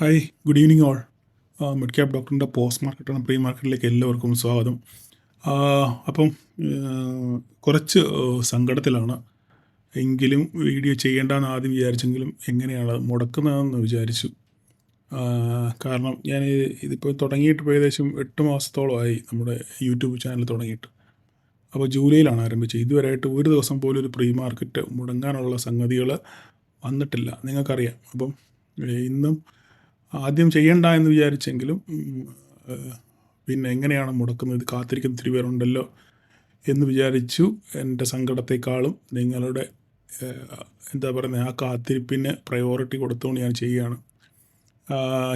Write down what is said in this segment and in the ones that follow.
Hi, good evening all. Mid cap ഡോക്ടറിൻ്റെ post മാർക്കറ്റാണ് pre മാർക്കറ്റിലേക്ക് എല്ലാവർക്കും സ്വാഗതം. അപ്പം കുറച്ച് സങ്കടത്തിലാണ്. എങ്കിലും വീഡിയോ ചെയ്യേണ്ടെന്ന് ആദ്യം വിചാരിച്ചെങ്കിലും എങ്ങനെയാണ് അത് മുടക്കുന്നതെന്ന് വിചാരിച്ചു. കാരണം ഞാൻ ഇതിപ്പോൾ തുടങ്ങിയിട്ട് ഇപ്പോൾ ഏകദേശം 8 മാസത്തോളമായി നമ്മുടെ യൂട്യൂബ് ചാനൽ തുടങ്ങിയിട്ട്. അപ്പോൾ ജൂലൈയിലാണ് ആരംഭിച്ചത്. ഇതുവരെയായിട്ട് ഒരു ദിവസം പോലും ഒരു പ്രീ മാർക്കറ്റ് മുടങ്ങാനുള്ള സംഗതികൾ വന്നിട്ടില്ല, നിങ്ങൾക്കറിയാം. അപ്പം ഇന്നും ആദ്യം ചെയ്യണ്ട എന്ന് വിചാരിച്ചെങ്കിലും പിന്നെ എങ്ങനെയാണ് മുടക്കുന്നത്, കാത്തിരിക്കുന്ന ഒത്തിരി പേരുണ്ടല്ലോ എന്ന് വിചാരിച്ചു. എൻ്റെ സങ്കടത്തെക്കാളും നിങ്ങളുടെ എന്താ പറയുന്നത്, ആ കാത്തിരിപ്പിന് പ്രയോറിറ്റി കൊടുത്തുകൊണ്ട് ഞാൻ ചെയ്യുകയാണ്.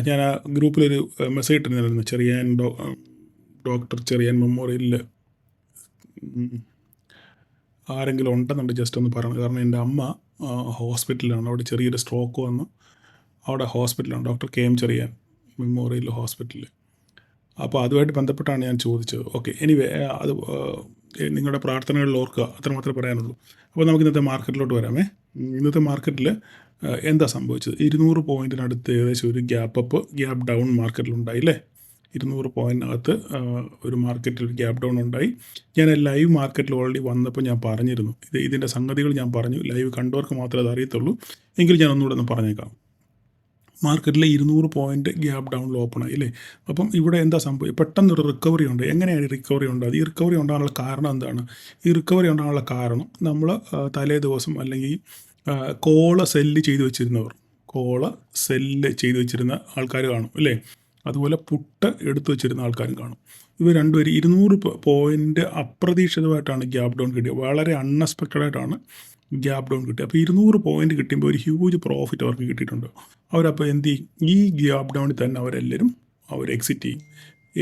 ഞാൻ ആ ഗ്രൂപ്പിലൊരു മെസ്സേജ് ഇട്ടിരുന്നായിരുന്നു, ഡോക്ടർ ചെറിയാൻ മെമ്മോറിയലിൽ ആരെങ്കിലും ഉണ്ടെന്നുണ്ട് ജസ്റ്റ് ഒന്ന് പറയണം. കാരണം എൻ്റെ അമ്മ ഹോസ്പിറ്റലിലാണ്, അവിടെ ചെറിയൊരു സ്ട്രോക്ക് വന്നു. അവിടെ ഹോസ്പിറ്റലാണ്, ഡോക്ടർ KM ചെറിയാൻ മെമ്മോറിയൽ ഹോസ്പിറ്റലിൽ. അപ്പോൾ അതുമായിട്ട് ബന്ധപ്പെട്ടാണ് ഞാൻ ചോദിച്ചത്. ഓക്കെ, എനിവേ അത് നിങ്ങളുടെ പ്രാർത്ഥനകളിൽ ഓർക്കുക, അത്രമാത്രമേ പറയാനുള്ളൂ. അപ്പോൾ നമുക്ക് ഇന്നത്തെ മാർക്കറ്റിലോട്ട് വരാമേ. ഇന്നത്തെ മാർക്കറ്റിൽ എന്താ സംഭവിച്ചത്? 200 പോയിൻറ്റിനടുത്ത് ഏകദേശം ഒരു ഗ്യാപ്പ് ഡൗൺ മാർക്കറ്റിലുണ്ടായി അല്ലേ. 200 പോയിൻറ്റിനകത്ത് ഒരു മാർക്കറ്റിൽ ഒരു ഗ്യാപ്പ് ഡൗൺ ഉണ്ടായി. ഞാൻ ലൈവ് മാർക്കറ്റിൽ ഓൾറെഡി വന്നപ്പോൾ ഞാൻ പറഞ്ഞിരുന്നു, ഇതിൻ്റെ സംഗതികൾ ഞാൻ പറഞ്ഞു. ലൈവ് കണ്ടവർക്ക് മാത്രമേ അത് അറിയത്തുള്ളൂ, എങ്കിലും ഞാൻ ഒന്നുകൂടെ ഒന്ന് പറഞ്ഞേക്കാം. മാർക്കറ്റിൽ 200 പോയിൻറ്റ് ഗ്യാപ്പ് ഡൗണിൽ ഓപ്പണായി അല്ലേ. അപ്പം ഇവിടെ എന്താ സംഭവം? പെട്ടെന്നൊരു റിക്കവറി ഉണ്ട്. എങ്ങനെയാണ് ഈ റിക്കവറി ഉണ്ടാകുന്നത്? ഈ റിക്കവറി ഉണ്ടാകാനുള്ള കാരണം എന്താണ്? ഈ റിക്കവറി ഉണ്ടാകാനുള്ള കാരണം നമ്മൾ തലേ ദിവസം അല്ലെങ്കിൽ കോള് സെല്ല് ചെയ്ത് വെച്ചിരുന്ന ആൾക്കാർ കാണും അല്ലേ. അതുപോലെ പുട്ട് എടുത്തു വെച്ചിരുന്ന ആൾക്കാരും കാണും. ഇവർ രണ്ടുപേരും 200 പോയിൻറ്റ് അപ്രതീക്ഷിതമായിട്ടാണ് ഗ്യാപ്പ് ഡൗൺ കിട്ടിയത്. വളരെ അൺഎക്സ്പെക്റ്റഡായിട്ടാണ് ഗ്യാപ്പ് ഡൗൺ കിട്ടി. അപ്പോൾ 200 പോയിൻറ്റ് കിട്ടുമ്പോൾ ഒരു ഹ്യൂജ് പ്രോഫിറ്റ് അവർക്ക് കിട്ടിയിട്ടുണ്ട്. അവരപ്പോൾ എന്ത് ചെയ്യും? ഈ ഗ്യാപ്പ് ഡൗണിൽ തന്നെ അവർ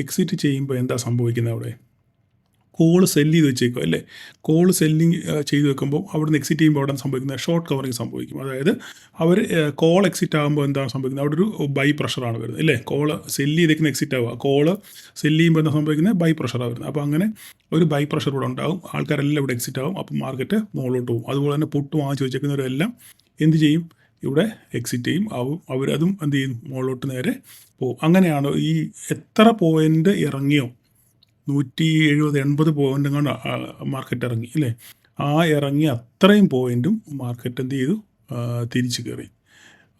എക്സിറ്റ് ചെയ്യുമ്പോൾ എന്താ സംഭവിക്കുന്നത്? അവിടെ കോള് സെല്ല് ചെയ്ത് വെച്ചേക്കും അല്ലേ. കോള് സെല്ലിങ് ചെയ്ത് വെക്കുമ്പോൾ അവിടെ നിന്ന് എക്സിറ്റ് ചെയ്യുമ്പോൾ അവിടെ സംഭവിക്കുന്നത് ഷോർട്ട് കവറിങ് സംഭവിക്കും. അതായത് അവർ കോൾ എക്സിറ്റ് ആകുമ്പോൾ എന്താണ് സംഭവിക്കുന്നത്? അവിടെ ഒരു ബൈ പ്രഷറാണ് വരുന്നത് അല്ലേ. കോള് സെല്ല് ചെയ്തേക്കുന്ന എക്സിറ്റ് ആവുക, കോള് സെല്ല് ചെയ്യുമ്പോൾ എന്താ സംഭവിക്കുന്നത്? ബൈ പ്രഷറാണ് വരുന്നത്. അപ്പോൾ അങ്ങനെ ഒരു ബൈ പ്രഷർ ഇവിടെ ഉണ്ടാകും. ആൾക്കാരെല്ലാം ഇവിടെ എക്സിറ്റ് ആകും. അപ്പോൾ മാർക്കറ്റ് മുകളിലോട്ട് പോകും. അതുപോലെ തന്നെ പുട്ട് വാങ്ങിച്ച് വെച്ചേക്കുന്നവരെല്ലാം എന്ത് ചെയ്യും? ഇവിടെ എക്സിറ്റ് ചെയ്യും. അവരതും എന്ത് ചെയ്യും? മുകളിലോട്ട് നേരെ പോകും. അങ്ങനെയാണ് ഈ എത്ര പോയിൻ്റ് ഇറങ്ങിയോ, 170-80 പോയിൻ്റ് കൊണ്ട് മാർക്കറ്റ് ഇറങ്ങി അല്ലേ. ആ ഇറങ്ങി അത്രയും പോയിൻറ്റും മാർക്കറ്റ് എന്ത് ചെയ്തു? തിരിച്ചു കയറി.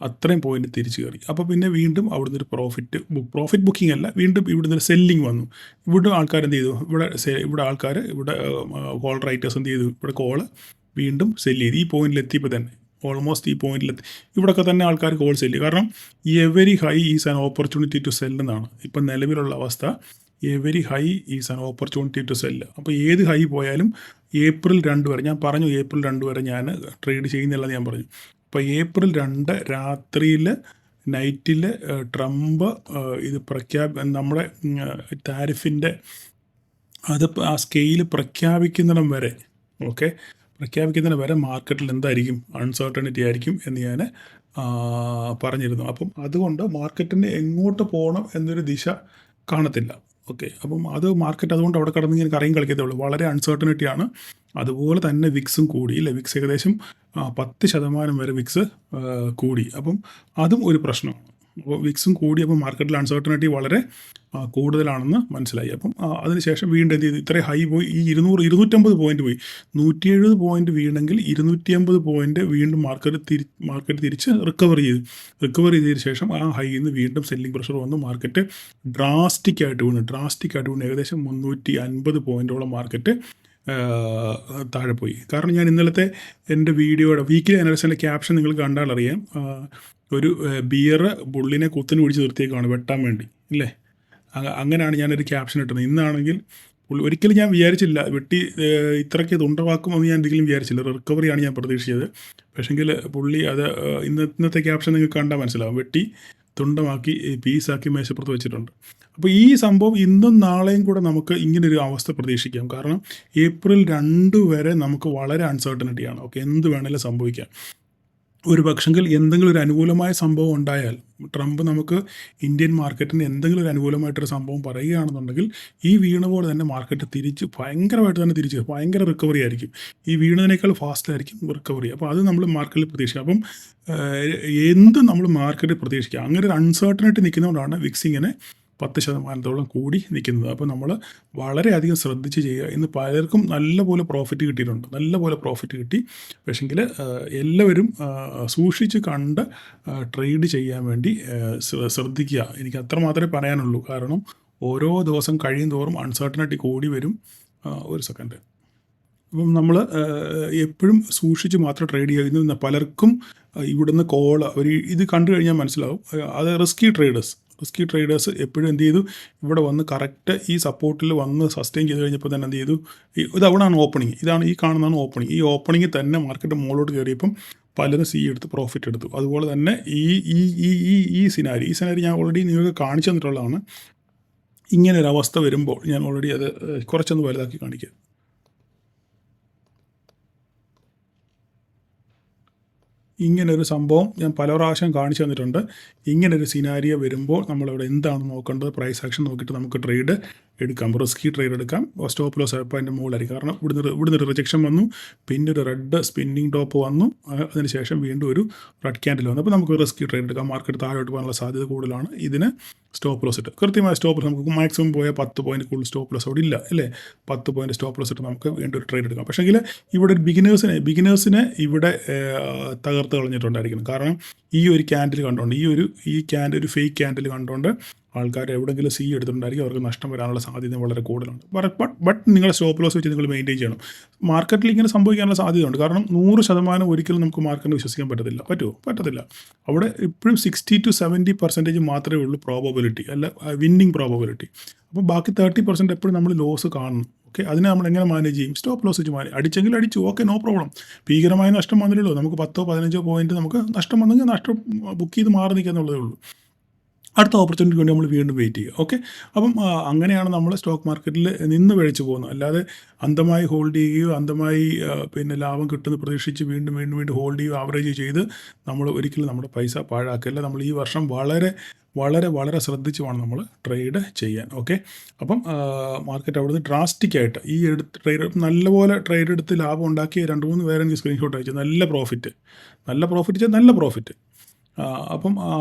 അത്രയും പോയിൻറ്റ് തിരിച്ചു കയറി. അപ്പോൾ പിന്നെ വീണ്ടും അവിടുന്ന് ഒരു പ്രോഫിറ്റ് ബുക്കിംഗ് അല്ല, വീണ്ടും ഇവിടുന്ന് ഒരു സെല്ലിങ് വന്നു. ഇവിടെ ആൾക്കാർ എന്ത് ചെയ്തു? ഇവിടെ കോൾ റൈറ്റേഴ്സ് എന്ത് ചെയ്തു? ഇവിടെ കോള് വീണ്ടും സെല്ല് ചെയ്തു. ഈ പോയിന്റിലെത്തിയപ്പോൾ തന്നെ ഓൾമോസ്റ്റ് ഈ പോയിന്റിലെത്തി. ഇവിടെയൊക്കെ തന്നെ ആൾക്കാർ കോൾ സെല്ല്. കാരണം every high is an opportunity to sell എന്നാണ് ഇപ്പം നിലവിലുള്ള അവസ്ഥ. Every high is an opportunity to sell. അപ്പോൾ ഏത് ഹൈ പോയാലും April 2 വരെ, ഞാൻ പറഞ്ഞു April 2 വരെ ഞാൻ ട്രേഡ് ചെയ്യുന്നില്ലെന്ന് ഞാൻ പറഞ്ഞു. അപ്പോൾ April 2 രാത്രിയിൽ നൈറ്റിൽ ട്രംപ് ഇത് നമ്മുടെ താരിഫിൻ്റെ അത് ആ സ്കെയിൽ പ്രഖ്യാപിക്കുന്നിടം വരെ മാർക്കറ്റിൽ എന്തായിരിക്കും? അൺസർട്ടനിറ്റി ആയിരിക്കും എന്ന് ഞാൻ പറഞ്ഞിരുന്നു. അപ്പം അതുകൊണ്ട് മാർക്കറ്റിന് എങ്ങോട്ട് പോകണം എന്നൊരു ദിശ കാണത്തില്ല. ഓക്കെ, അപ്പം മാർക്കറ്റ് അതുകൊണ്ട് അവിടെ കിടന്ന് ഇങ്ങനെ കറയും കളിക്കത്തേ ഉള്ളൂ. വളരെ അൺസർട്ടനിറ്റിയാണ്. അതുപോലെ തന്നെ വിക്സും കൂടി ഇല്ലേ. വിക്സ് ഏകദേശം 10% വരെ വിക്സ് കൂടി. അപ്പം അതും ഒരു പ്രശ്നമാണ്. അപ്പോൾ വിക്സും കൂടി, അപ്പോൾ മാർക്കറ്റിൽ അൺസർട്ടനിറ്റി വളരെ കൂടുതലാണെന്ന് മനസ്സിലായി. അപ്പം അതിനുശേഷം വീണ്ടും എന്ത് ചെയ്തു? ഇത്രയും ഹൈ പോയി, ഈ 250 പോയിൻറ്റ് പോയി. 170 പോയിൻറ്റ് വീണെങ്കിൽ 250 പോയിൻറ്റ് വീണ്ടും മാർക്കറ്റ് തിരിച്ച് റിക്കവർ ചെയ്തതിന് ശേഷം ആ ഹൈയിൽ നിന്ന് വീണ്ടും സെല്ലിംഗ് പ്രഷർ വന്നു. മാർക്കറ്റ് ഡ്രാസ്റ്റിക്കായിട്ട് വീണു. ഏകദേശം 350 പോയിൻറ്റോളം മാർക്കറ്റ് താഴെ പോയി. കാരണം ഞാൻ ഇന്നലത്തെ എൻ്റെ വീഡിയോയുടെ വീക്കിലി അനാലിസിൻ്റെ ക്യാപ്ഷൻ നിങ്ങൾ കണ്ടാൽ അറിയാം. ഒരു ബിയർ ബുള്ളിനെ കുത്തിന് പിടിച്ച് നിർത്തിയേക്കാണ് വെട്ടാൻ വേണ്ടി ഇല്ലേ. അങ്ങനെയാണ് ഞാനൊരു ക്യാപ്ഷൻ ഇട്ടത്. ഇന്നാണെങ്കിൽ ഒരിക്കലും ഞാൻ വിചാരിച്ചില്ല വെട്ടി ഇത്രയ്ക്ക് ഇത് ഉണ്ടാക്കുമെന്ന് ഞാൻ എന്തെങ്കിലും വിചാരിച്ചില്ല. റിക്കവറിയാണ് ഞാൻ പ്രതീക്ഷിച്ചത്. പക്ഷേങ്കിൽ പുള്ളി അത് ഇന്നത്തെ ക്യാപ്ഷൻ നിങ്ങൾക്ക് കണ്ടാൽ മനസ്സിലാവും. വെട്ടി തുണ്ടമാക്കി പീസാക്കി മേശപ്പുറത്ത് വെച്ചിട്ടുണ്ട്. അപ്പോൾ ഈ സംഭവം ഇന്നും നാളെയും കൂടെ നമുക്ക് ഇങ്ങനൊരു അവസ്ഥ പ്രതീക്ഷിക്കാം. കാരണം April 2 വരെ നമുക്ക് വളരെ അൺസർട്ടനിറ്റിയാണ്. ഓക്കെ, എന്ത് വേണമെങ്കിലും സംഭവിക്കാം. ഒരു പക്ഷെങ്കിൽ എന്തെങ്കിലും ഒരു അനുകൂലമായ സംഭവം ഉണ്ടായാൽ, ട്രംപ് നമുക്ക് ഇന്ത്യൻ മാർക്കറ്റിന് എന്തെങ്കിലും ഒരു അനുകൂലമായിട്ടൊരു സംഭവം പറയുകയാണെന്നുണ്ടെങ്കിൽ ഈ വീണ പോലെ തന്നെ മാർക്കറ്റ് തിരിച്ച് ഭയങ്കരമായിട്ട് തന്നെ തിരിച്ച് ഭയങ്കര റിക്കവറി ആയിരിക്കും. ഈ വീണതിനേക്കാൾ ഫാസ്റ്റ് ആയിരിക്കും റിക്കവറി. അപ്പോൾ അത് നമ്മൾ മാർക്കറ്റിൽ പ്രതീക്ഷിക്കുക. അപ്പം എന്ത് നമ്മൾ മാർക്കറ്റിൽ പ്രതീക്ഷിക്കുക. അങ്ങനെ ഒരു അൺസർട്ടനിറ്റി നിൽക്കുന്നതുകൊണ്ടാണ് വിക്സ് ഇങ്ങനെ 10% കൂടി നിൽക്കുന്നത്. അപ്പോൾ നമ്മൾ വളരെയധികം ശ്രദ്ധിച്ച് ചെയ്യുക. ഇന്ന് പലർക്കും നല്ലപോലെ പ്രോഫിറ്റ് കിട്ടിയിട്ടുണ്ട്, നല്ലപോലെ പ്രോഫിറ്റ് കിട്ടി. പക്ഷെങ്കിൽ എല്ലാവരും സൂക്ഷിച്ച് കണ്ട് ട്രേഡ് ചെയ്യാൻ വേണ്ടി ശ്രദ്ധിക്കുക. എനിക്ക് അത്ര മാത്രമേ പറയാനുള്ളൂ. കാരണം ഓരോ ദിവസം കഴിയും തോറും അൺസർട്ടനിറ്റി കൂടി വരും. ഒരു സെക്കൻഡ്. അപ്പം നമ്മൾ എപ്പോഴും സൂക്ഷിച്ച് മാത്രം ട്രേഡ് ചെയ്യുക. ഇന്ന് പലർക്കും ഇവിടുന്ന് കോൾ ഒരു ഇത് കണ്ടു കഴിഞ്ഞാൽ മനസ്സിലാവും. അത് റിസ്കി ട്രേഡേഴ്സ് എപ്പോഴും എന്ത് ചെയ്തു, ഇവിടെ വന്ന് കറക്റ്റ് ഈ സപ്പോർട്ടിൽ വന്ന് സസ്റ്റെയിൻ ചെയ്ത് കഴിഞ്ഞപ്പോൾ തന്നെ എന്ത് ചെയ്തു, ഇത് അവിടെയാണ് ഓപ്പണിങ്, ഇതാണ് ഈ കാണുന്നതാണ് ഓപ്പണിങ്. ഈ ഓപ്പണിങ്ങിൽ തന്നെ മാർക്കറ്റ് മുകളിലോട്ട് കയറിയപ്പം പലരും എടുത്ത് പ്രോഫിറ്റ് എടുത്തു. അതുപോലെ തന്നെ ഈ സിനാരി ഞാൻ ഓൾറെഡി നിങ്ങൾക്ക് കാണിച്ചു തന്നിട്ടുള്ളതാണ്. ഇങ്ങനെ ഒരു അവസ്ഥ വരുമ്പോൾ ഞാൻ ഓൾറെഡി അത് കുറച്ചൊന്ന് വലുതാക്കി കാണിക്കാം. ഇങ്ങനൊരു സംഭവം ഞാൻ പല പ്രാവശ്യം കാണിച്ചു തന്നിട്ടുണ്ട്. ഇങ്ങനൊരു സിനാരിയോ വരുമ്പോൾ നമ്മളിവിടെ എന്താണ് നോക്കേണ്ടത്, പ്രൈസ് ആക്ഷൻ നോക്കിയിട്ട് നമുക്ക് ട്രേഡ് എടുക്കാം, റിസ്കി ട്രേഡ് എടുക്കാം. സ്റ്റോപ്പ് ലോസ് അപ്പോൾ അതിൻ്റെ മുകളിലായിരിക്കും. കാരണം ഇവിടുന്ന് ഒരു റിജക്ഷൻ വന്നു, പിന്നെ ഒരു റെഡ് സ്പിന്നിങ് ടോപ്പ് വന്നു, അതിനുശേഷം വീണ്ടും ഒരു റെഡ് ക്യാൻഡിൽ വന്നു. അപ്പോൾ നമുക്ക് റിസ്കി ട്രേഡ് എടുക്കാം. മാർക്കറ്റ് താഴോട്ട് പോകാനുള്ള സാധ്യത കൂടുതലാണ്. ഇതിന് സ്റ്റോപ്പ് ലോസ് ഇട്ട് കൃത്യമായ സ്റ്റോപ്പ് ലോസ് നമുക്ക് മാക്സിമം പോയാൽ 10 പോയിന്റ് കൂടുതൽ സ്റ്റോപ്പ് ലോസ് അവിടെ ഇല്ല അല്ലേ. 10 പോയിന്റ് സ്റ്റോപ്പ് ലോസ് ഇട്ട് നമുക്ക് വീണ്ടും ഒരു ട്രേഡ് എടുക്കാം. പക്ഷേങ്കിൽ ഇവിടെ ഒരു ബിഗിനേഴ്സിനെ ഇവിടെ തകർത്ത് കളഞ്ഞിട്ടുണ്ടായിരിക്കണം. കാരണം ഈ ഒരു ക്യാൻഡിൽ കണ്ടുകൊണ്ട് ഒരു ഫേക്ക് ക്യാൻഡിൽ കണ്ടുകൊണ്ട് ആൾക്കാർ എവിടെയെങ്കിലും എടുത്തിട്ടുണ്ടായിരിക്കും. അവർക്ക് നഷ്ടം വരാനുള്ള സാധ്യത വളരെ കൂടുതലാണ്. ബട്ട് നിങ്ങളുടെ സ്റ്റോപ്പ് ലോസ് വെച്ച് നിങ്ങൾ മെയിൻറ്റെയിൻ ചെയ്യണം. മാർക്കറ്റിൽ ഇങ്ങനെ സംഭവിക്കാനുള്ള സാധ്യതയുണ്ട്. കാരണം 100% ഒരിക്കലും നമുക്ക് മാർക്കറ്റിനെ വിശ്വസിക്കാൻ പറ്റത്തില്ല. അവിടെ ഇപ്പോഴും 60 to 70% മാത്രമേ ഉള്ളൂ പ്രോബബിലിറ്റി, അല്ല വിന്നിങ് പ്രോബബിലിറ്റി. അപ്പോൾ ബാക്കി 30% എപ്പോഴും നമ്മൾ ലോസ് കാണണം. ഓക്കെ, അതിനെ നമ്മൾ എങ്ങനെ മാനേജ് ചെയ്യും? സ്റ്റോപ്പ് ലോസ് വെച്ച് അടിച്ചെങ്കിൽ അടിച്ചു, ഓക്കെ, നോ പ്രോബ്ലം. ഭീകരമായ നഷ്ടം വന്നില്ലല്ലോ. നമുക്ക് 10-15 പോയിന്റ് നമുക്ക് നഷ്ടം വന്നെങ്കിൽ നഷ്ടം ബുക്ക് ചെയ്ത് മാറി നിൽക്കുക എന്നുള്ളതേ ഉള്ളൂ. അടുത്ത ഓപ്പർച്യൂണിറ്റിക്ക് വേണ്ടി നമ്മൾ വീണ്ടും വെയിറ്റ് ചെയ്യുക. ഓക്കെ, അപ്പം അങ്ങനെയാണ് നമ്മൾ സ്റ്റോക്ക് മാർക്കറ്റിൽ നിന്ന് പിഴച്ചു പോകുന്നത്. അല്ലാതെ അന്ധമായി ഹോൾഡ് ചെയ്യുകയോ അന്ധമായി പിന്നെ ലാഭം കിട്ടുമെന്ന് പ്രതീക്ഷിച്ച് വീണ്ടും ഹോൾഡ് ചെയ്യുകയോ ആവറേജ് ചെയ്ത് നമ്മൾ ഒരിക്കലും നമ്മുടെ പൈസ പാഴാക്കില്ല. നമ്മൾ ഈ വർഷം വളരെ ശ്രദ്ധിച്ച് വേണം നമ്മൾ ട്രേഡ് ചെയ്യാൻ. ഓക്കെ, അപ്പം മാർക്കറ്റ് അവിടുന്ന് ഡ്രാസ്റ്റിക്കായിട്ട് ഈ നല്ലപോലെ ട്രേഡ് എടുത്ത് ലാഭം ഉണ്ടാക്കി 2-3 പേരെ എനിക്ക് സ്ക്രീൻഷോട്ട് അയച്ചു. നല്ല പ്രോഫിറ്റ്. അപ്പം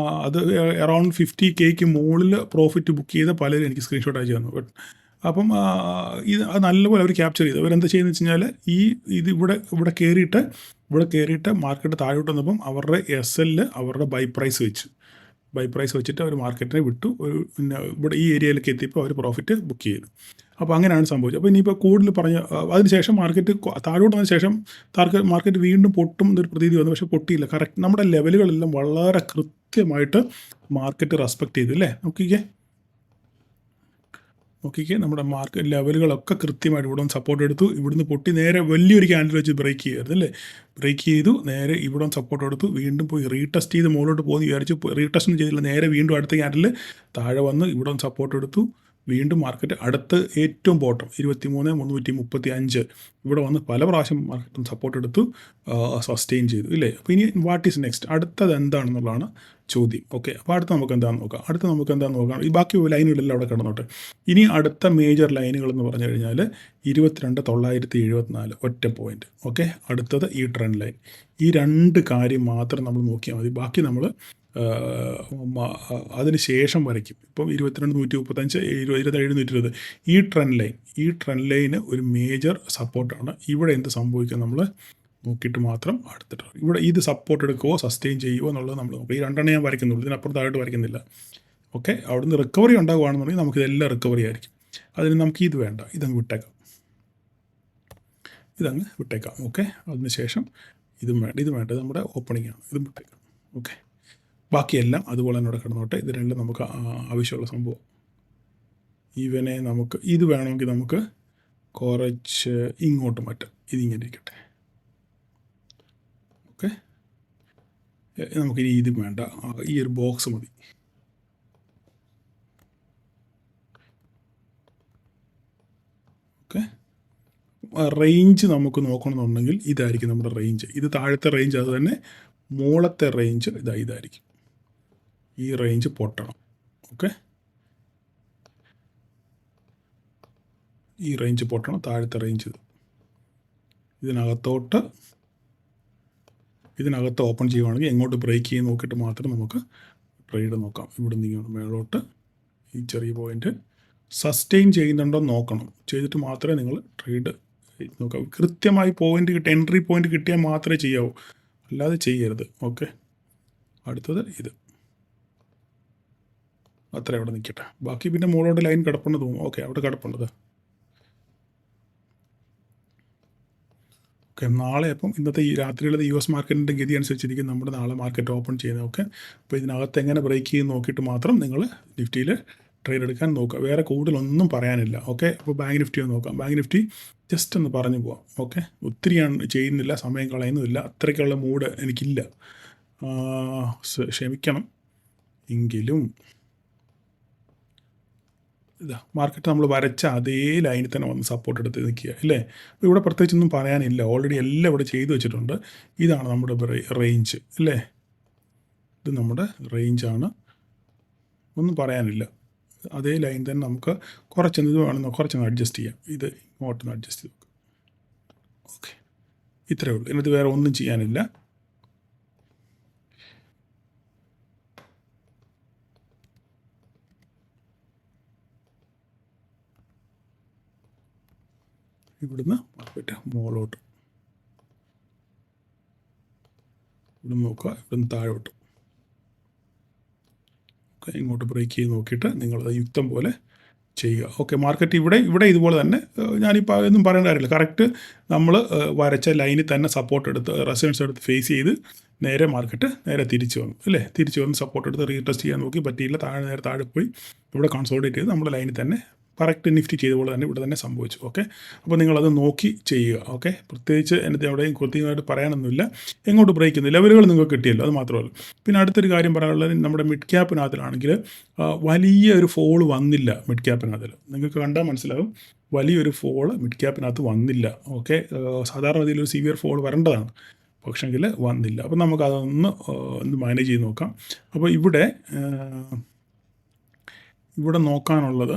അത് അറൗണ്ട് 50K മുകളിൽ പ്രോഫിറ്റ് ബുക്ക് ചെയ്ത പലരും എനിക്ക് സ്ക്രീൻഷോട്ട് അയച്ചു തന്നു. അപ്പം ഇത് അത് നല്ലപോലെ അവർ ക്യാപ്ചർ ചെയ്തു. അവരെന്താ ചെയ്യുന്നത് വെച്ച് കഴിഞ്ഞാൽ ഇത് ഇവിടെ കയറിയിട്ട് മാർക്കറ്റ് താഴോട്ട് വന്നപ്പം അവരുടെ SL അവരുടെ ബൈ പ്രൈസ് വെച്ചിട്ട് അവർ മാർക്കറ്റിനെ വിട്ടു. പിന്നെ ഇവിടെ ഈ ഏരിയയിലേക്ക് എത്തിയപ്പോൾ അവർ പ്രോഫിറ്റ് ബുക്ക് ചെയ്തു. അപ്പോൾ അങ്ങനെയാണ് സംഭവിച്ചത്. അപ്പോൾ ഇനിയിപ്പോൾ കൂടുതൽ അതിനുശേഷം മാർക്കറ്റ് താഴോട്ട് വന്നതിന് ശേഷം മാർക്കറ്റ് വീണ്ടും പൊട്ടും എന്നൊരു പ്രതീതി വന്നു. പക്ഷേ പൊട്ടിയില്ല. കറക്റ്റ് നമ്മുടെ ലെവലുകളെല്ലാം വളരെ കൃത്യമായിട്ട് മാർക്കറ്റ് റെസ്പെക്റ്റ് ചെയ്തു അല്ലേ. നോക്കിക്കേ നമ്മുടെ മാർക്കറ്റ് ലെവലുകളൊക്കെ കൃത്യമായിട്ട് ഇവിടെ സപ്പോർട്ട് എടുത്തു. ഇവിടുന്ന് പൊട്ടി നേരെ വലിയൊരു ക്യാൻഡിൽ വെച്ച് ബ്രേക്ക് ചെയ്യുമായിരുന്നു അല്ലേ. ബ്രേക്ക് ചെയ്തു, നേരെ ഇവിടെ സപ്പോർട്ട് എടുത്തു, വീണ്ടും പോയി റീടെസ്റ്റ് ചെയ്ത് മുകളിലോട്ട് പോകുന്നു വിചാരിച്ചു. റീടെസ്റ്റ് ഒന്നും ചെയ്തില്ല, നേരെ വീണ്ടും അടുത്ത ക്യാൻഡിൽ താഴെ വന്ന് ഇവിടെ സപ്പോർട്ട് എടുത്തു. വീണ്ടും മാർക്കറ്റ് അടുത്ത് ഏറ്റവും ബോട്ടം 23,335 ഇവിടെ വന്ന് പല പ്രാവശ്യം മാർക്കറ്റും സപ്പോർട്ട് എടുത്തു, സസ്റ്റെയിൻ ചെയ്തു ഇല്ലേ. അപ്പോൾ ഇനി വാട്ട് ഈസ് നെക്സ്റ്റ്, അടുത്തത് എന്താണെന്നുള്ളതാണ് ചോദ്യം. ഓക്കെ, അപ്പോൾ അടുത്ത നമുക്ക് എന്താണെന്ന് നോക്കാം. ഈ ബാക്കി ലൈനുകളെല്ലാം അവിടെ കിടന്നോട്ടെ. ഇനി അടുത്ത മേജർ ലൈനുകൾ എന്ന് പറഞ്ഞു കഴിഞ്ഞാൽ 22,974 ഒറ്റ പോയിന്റ്. ഓക്കെ, അടുത്തത് ഈ ട്രെൻഡ് ലൈൻ. ഈ 2 കാര്യം മാത്രം നമ്മൾ നോക്കിയാൽ മതി. ബാക്കി നമ്മൾ അതിന് ശേഷം വരയ്ക്കും. ഇപ്പം 22,135, 27,120 ഈ ട്രെൻഡ് ലൈന് ഒരു മേജർ സപ്പോർട്ടാണ്. ഇവിടെ എന്ത് സംഭവിക്കുക നമ്മൾ നോക്കിയിട്ട് മാത്രം അടുത്തിട്ട് ഇവിടെ ഇത് സപ്പോർട്ട് എടുക്കുമോ സസ്റ്റെയിൻ ചെയ്യുമോ എന്നുള്ളത് നമ്മൾ നോക്കുക. ഈ 2 ഞാൻ വരയ്ക്കുന്നുള്ളൂ, ഇതിനപ്പുറത്തായിട്ട് വരയ്ക്കുന്നില്ല. ഓക്കെ, അവിടുന്ന് റിക്കവറി ഉണ്ടാകുകയാണെന്നുണ്ടെങ്കിൽ നമുക്കിതെല്ലാം റിക്കവറി ആയിരിക്കും. അതിന് നമുക്ക് ഇത് വേണ്ട, ഇതങ്ങ് വിട്ടേക്കാം. ഓക്കെ, അതിന് ശേഷം ഇത് വേണ്ട നമ്മുടെ ഓപ്പണിംഗ് ആണ്, ഇതും വിട്ടേക്കാം. ഓക്കെ, ബാക്കിയെല്ലാം അതുപോലെ തന്നെ ഇവിടെ കിടന്നോട്ടെ. ഇത് രണ്ടും നമുക്ക് ആവശ്യമുള്ള സംഭവം. ഇവനെ നമുക്ക് ഇത് വേണമെങ്കിൽ നമുക്ക് കുറച്ച് ഇങ്ങോട്ട് മാറ്റാം, ഇതിങ്ങനെ ഇരിക്കട്ടെ. ഓക്കെ, നമുക്കിനി ഇത് വേണ്ട, ഈ ഒരു ബോക്സ് മതി. ഓക്കെ, റേഞ്ച് നമുക്ക് നോക്കണമെന്നുണ്ടെങ്കിൽ ഇതായിരിക്കും നമ്മുടെ റേഞ്ച്. ഇത് താഴത്തെ റേഞ്ച് അത് തന്നെ, മുകളത്തെ റേഞ്ച് ഇതായിരിക്കും. ഈ റേഞ്ച് പൊട്ടണം. ഓക്കെ, ഈ റേഞ്ച് പൊട്ടണം. താഴത്തെ റേഞ്ച് ഇതിനകത്ത് ഓപ്പൺ ചെയ്യുവാണെങ്കിൽ എങ്ങോട്ട് ബ്രേക്ക് ചെയ്ത് നോക്കിയിട്ട് മാത്രം നമുക്ക് ട്രേഡ് നോക്കാം. ഇവിടെ നിന്ന് മേളോട്ട് ഈ ചെറിയ പോയിൻ്റ് സസ്റ്റെയിൻ ചെയ്യുന്നുണ്ടോ നോക്കണം. ചെയ്തിട്ട് മാത്രമേ നിങ്ങൾ ട്രേഡ് നോക്കാം. കൃത്യമായി പോയിൻ്റ് എൻട്രി പോയിൻ്റ് കിട്ടിയാൽ മാത്രമേ ചെയ്യാവൂ, അല്ലാതെ ചെയ്യരുത്. ഓക്കെ, അടുത്തത് ഇത് അത്ര അവിടെ നിൽക്കട്ടെ. ബാക്കി പിന്നെ മുകളോട്ട് ലൈൻ കിടപ്പുണ്ട് തോന്നും. ഓക്കെ, അവിടെ കിടപ്പുണ്ടത്. ഓക്കെ, നാളെ അപ്പം ഇന്നത്തെ ഈ രാത്രിയിലത്തെ US മാർക്കറ്റിൻ്റെ ഗതി അനുസരിച്ചിരിക്കും നമ്മുടെ നാളെ മാർക്കറ്റ് ഓപ്പൺ ചെയ്യുന്നത്. ഓക്കെ, അപ്പോൾ ഇതിനകത്ത് എങ്ങനെ ബ്രേക്ക് ചെയ്ത് നോക്കിയിട്ട് മാത്രം നിങ്ങൾ നിഫ്റ്റിയിൽ ട്രേഡ് എടുക്കാൻ നോക്കുക. വേറെ കൂടുതലൊന്നും പറയാനില്ല. ഓക്കെ, അപ്പോൾ ബാങ്ക് നിഫ്റ്റി ഒന്ന് നോക്കാം. ബാങ്ക് നിഫ്റ്റി ജസ്റ്റ് ഒന്ന് പറഞ്ഞു പോവാം. ഓക്കെ, ഒത്തിരിയാണ് ചെയ്യുന്നില്ല, സമയം കളയുന്നുമില്ല, അത്രയ്ക്കുള്ള മൂഡ് എനിക്കില്ല, ക്ഷമിക്കണം. എങ്കിലും ഇതാ മാർക്കറ്റ് നമ്മൾ വരച്ച അതേ ലൈനിൽ തന്നെ വന്ന് സപ്പോർട്ട് എടുത്ത് നിൽക്കുക അല്ലേ. അപ്പോൾ ഇവിടെ പ്രത്യേകിച്ചൊന്നും പറയാനില്ല, ഓൾറെഡി എല്ലാം ഇവിടെ ചെയ്തു വെച്ചിട്ടുണ്ട്. ഇതാണ് നമ്മുടെ റേഞ്ച് അല്ലേ, ഇത് നമ്മുടെ റേഞ്ചാണ്, ഒന്നും പറയാനില്ല. അതേ ലൈൻ തന്നെ നമുക്ക് കുറച്ചൊന്ന് ഇത് വേണമെന്ന് കുറച്ചൊന്ന് അഡ്ജസ്റ്റ് ചെയ്യാം. ഇത് ഇങ്ങോട്ടൊന്ന് അഡ്ജസ്റ്റ് ചെയ്ത് നോക്കാം. ഓക്കെ, ഇത്രയേ ഉള്ളൂ, ഇതിനകത്ത് വേറെ ഒന്നും ചെയ്യാനില്ല. ഇവിടുന്ന് മാർക്കറ്റ് മുകളോട്ട്, ഇവിടുന്ന് നോക്കുക, ഇവിടുന്ന് താഴോട്ട്. ഓക്കെ, ഇങ്ങോട്ട് ബ്രേക്ക് ചെയ്ത് നോക്കിയിട്ട് നിങ്ങളത് യുക്തം പോലെ ചെയ്യുക. ഓക്കെ, മാർക്കറ്റ് ഇവിടെ ഇതുപോലെ തന്നെ, ഞാനിപ്പോൾ ഒന്നും പറയേണ്ട കാര്യമില്ല. കറക്റ്റ് നമ്മൾ വരച്ച ലൈനിൽ തന്നെ സപ്പോർട്ട് എടുത്ത് റെസിസ്റ്റൻസ് എടുത്ത് ഫേസ് ചെയ്ത് മാർക്കറ്റ് നേരെ തിരിച്ചു വന്നു അല്ലേ. തിരിച്ചു വന്ന് സപ്പോർട്ട് എടുത്ത് റീടെസ്റ്റ് ചെയ്യാൻ നോക്കി, പറ്റിയില്ല. നേരെ താഴെ പോയി ഇവിടെ കൺസോളിഡേറ്റ് ചെയ്ത് നമ്മുടെ ലൈനിൽ തന്നെ കറക്റ്റ് നിഫ്റ്റി ചെയ്ത പോലെ തന്നെ ഇവിടെ തന്നെ സംഭവിച്ചു. ഓക്കെ, അപ്പോൾ നിങ്ങളത് നോക്കി ചെയ്യുക. ഓക്കെ, പ്രത്യേകിച്ച് എനിക്ക് എവിടെയും കൃത്യമായിട്ട് പറയാനൊന്നുമില്ല. എങ്ങോട്ട് ബ്രേക്ക് ചെയ്യുന്നു, ലെവലുകൾ നിങ്ങൾക്ക് കിട്ടിയല്ലോ, അത് മാത്രമല്ല. പിന്നെ അടുത്തൊരു കാര്യം പറയാനുള്ളത്, നമ്മുടെ മിഡ് ക്യാപ്പിനകത്തിലാണെങ്കിൽ വലിയൊരു ഫോൾ വന്നില്ല. മിഡ് ക്യാപ്പിനകത്തിൽ നിങ്ങൾക്ക് കണ്ടാൽ മനസ്സിലാവും, വലിയൊരു ഫോൾ മിഡ് ക്യാപ്പിനകത്ത് വന്നില്ല. ഓക്കെ, സാധാരണ രീതിയിലൊരു സിവിയർ ഫോൾ വരേണ്ടതാണ്, പക്ഷെങ്കിൽ വന്നില്ല. അപ്പോൾ നമുക്കതൊന്ന് മാനേജ് ചെയ്ത് നോക്കാം. അപ്പോൾ ഇവിടെ നോക്കാനുള്ളത്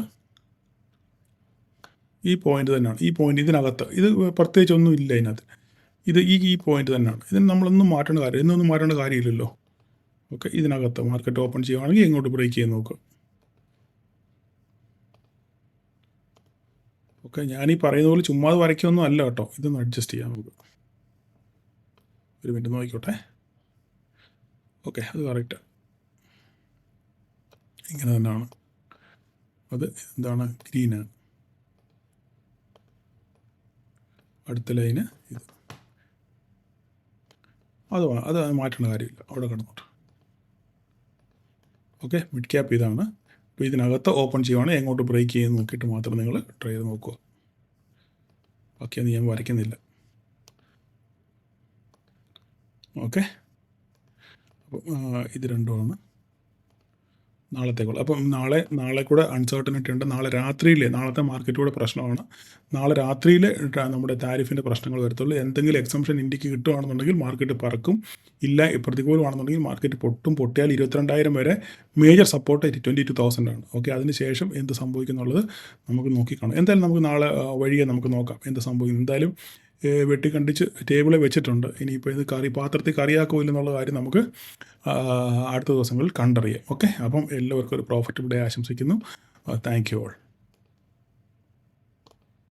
ഈ പോയിൻ്റ് തന്നെയാണ്. ഈ പോയിൻ്റ് ഇതിനകത്ത് ഇത് പ്രത്യേകിച്ച് ഒന്നും ഇല്ല ഇതിനകത്ത്. ഈ പോയിൻ്റ് തന്നെയാണ്. ഇതിന് നമ്മളൊന്നും മാറ്റേണ്ട കാര്യം, ഇന്നൊന്നും മാറ്റേണ്ട കാര്യമില്ലല്ലോ. ഓക്കെ, ഇതിനകത്ത് മാർക്കറ്റ് ഓപ്പൺ ചെയ്യുകയാണെങ്കിൽ എങ്ങോട്ട് ബ്രേക്ക് ചെയ്ത് നോക്കുക. ഓക്കെ, ഞാനീ പറയുന്ന പോലെ ചുമ്മാ വരയ്ക്കൊന്നും അല്ല കേട്ടോ, ഇതൊന്ന് അഡ്ജസ്റ്റ് ചെയ്യാം നമുക്ക്. ഒരു മിനിറ്റ് നോക്കിക്കോട്ടെ. ഓക്കെ, അത് കറക്റ്റ് ഇങ്ങനെ തന്നെയാണ്. അത് എന്താണ്, ഗ്രീനാണ്. അടുത്ത ലൈന് ഇത്, അത് മാറ്റേണ്ട കാര്യമില്ല, അവിടെ കിടന്നോട്ടെ. ഓക്കെ, മിഡ് ക്യാപ്പ് ഇതാണ്. അപ്പോൾ ഇതിനകത്ത് ഓപ്പൺ ചെയ്യുവാണെങ്കിൽ എങ്ങോട്ട് ബ്രേക്ക് ചെയ്ത് നോക്കിയിട്ട് മാത്രം നിങ്ങൾ ട്രൈ ചെയ്ത് നോക്കുക. ബാക്കിയൊന്നും ഞാൻ വരയ്ക്കുന്നില്ല. ഓക്കെ, അപ്പം ഇത് രണ്ടുമാണ് നാളത്തേക്കുള്ള. അപ്പം നാളെ കൂടെ അൺസർട്ടനിറ്റി ഉണ്ട്. നാളത്തെ മാർക്കറ്റ് കൂടെ പ്രശ്നമാണ്. നാളെ രാത്രിയിൽ നമ്മുടെ താരിഫിൻ്റെ പ്രശ്നങ്ങൾ വരത്തുള്ളൂ. എന്തെങ്കിലും എക്സംഷൻ ഇന്ത്യക്ക് കിട്ടുകയാണെന്നുണ്ടെങ്കിൽ മാർക്കറ്റ് പറക്കും. ഇല്ല, പ്രതികൂലമാണെന്നുണ്ടെങ്കിൽ മാർക്കറ്റ് പൊട്ടിയാൽ 22,000 വരെ മേജർ സപ്പോർട്ട് 22,000 ആണ്. ഓക്കെ, അതിനുശേഷം എന്ത് സംഭവിക്കുന്നുള്ളത് നമുക്ക് നോക്കിക്കാണാം. എന്തായാലും നമുക്ക് നാളെ വഴിയെ നമുക്ക് നോക്കാം എന്ത് സംഭവിക്കും. എന്തായാലും വെട്ടിക്കണ്ടിച്ച് ടേബിളിൽ വെച്ചിട്ടുണ്ട്. ഇനിയിപ്പോൾ ഇത് പാത്രത്തിൽ കറിയാക്കുമില്ലെന്നുള്ള കാര്യം നമുക്ക് അടുത്ത ദിവസങ്ങളിൽ കണ്ടറിയാം. ഓക്കെ, അപ്പം എല്ലാവർക്കും ഒരു പ്രോഫിറ്റബിൾ ഡേ ആശംസിക്കുന്നു. Thank you all.